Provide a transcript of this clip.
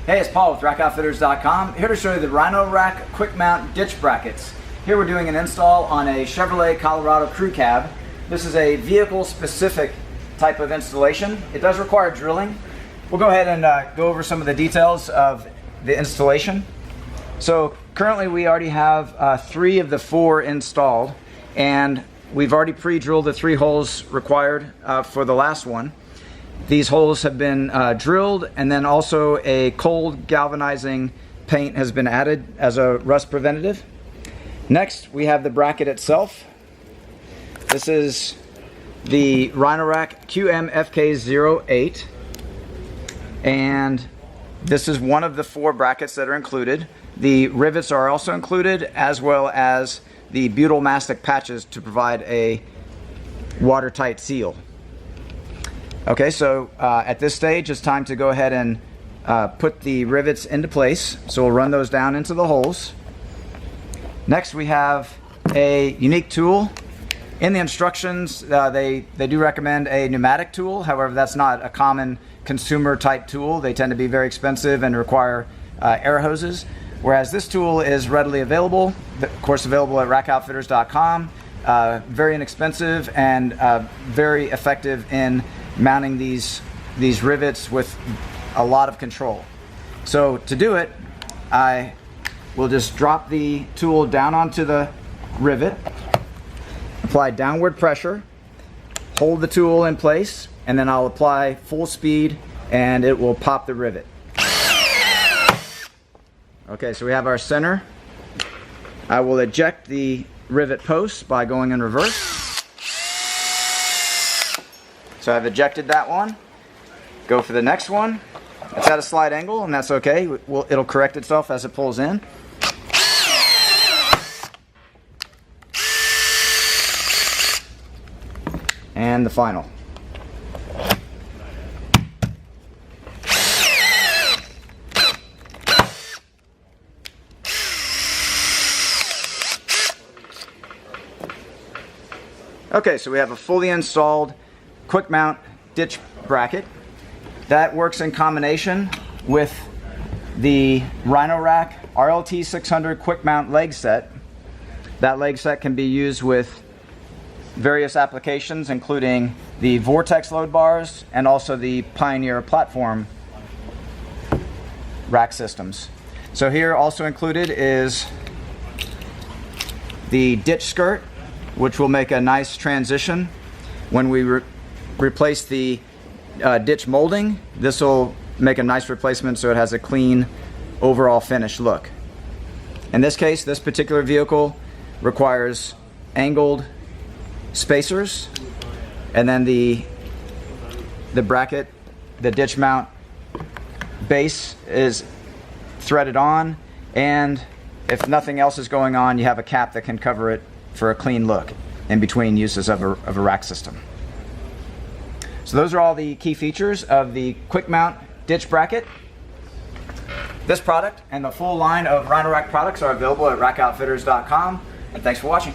Hey, it's Paul with RackOutfitters.com, here to show you the Rhino-Rack Quick Mount ditch brackets. Here we're doing an install on a Chevrolet Colorado crew cab. This is a vehicle-specific type of installation. It does require drilling. We'll go ahead and go over some of the details of the installation. So currently we already have 3 of the 4 installed, and we've already pre-drilled the 3 holes required for the last one. These holes have been drilled, and then also a cold galvanizing paint has been added as a rust preventative. Next, we have the bracket itself. This is the Rhino-Rack QM-FK08, and this is one of the 4 brackets that are included. The rivets are also included, as well as the butyl mastic patches to provide a watertight seal. Okay, so at this stage it's time to go ahead and put the rivets into place. So we'll run those down into the holes. Next we have a unique tool. In the instructions they do recommend a pneumatic tool. However, that's not a common consumer type tool. They tend to be very expensive and require air hoses. Whereas this tool is readily available, of course available at RackOutfitters.com. Very inexpensive and very effective in mounting these rivets with a lot of control. So to do it, I will just drop the tool down onto the rivet, apply downward pressure, hold the tool in place, and then I'll apply full speed and it will pop the rivet. Okay, so we have our center. I will eject the rivet post by going in reverse. So I've ejected that one. Go for the next one. It's at a slight angle, and that's okay. It'll correct itself as it pulls in. And the final. Okay, so we have a fully installed quick mount ditch bracket that works in combination with the Rhino-Rack RLT600 Quick Mount leg set. That leg set can be used with various applications, including the Vortex load bars and also the Pioneer platform rack systems. So here also included is the ditch skirt, which will make a nice transition when we replace the ditch molding. This will make a nice replacement so it has a clean overall finished look. In this case, this particular vehicle requires angled spacers, and then the bracket, the ditch mount base is threaded on, and if nothing else is going on, you have a cap that can cover it for a clean look in between uses of a rack system. So those are all the key features of the quick mount ditch bracket. This product and the full line of Rhino-Rack products are available at RackOutfitters.com, and thanks for watching.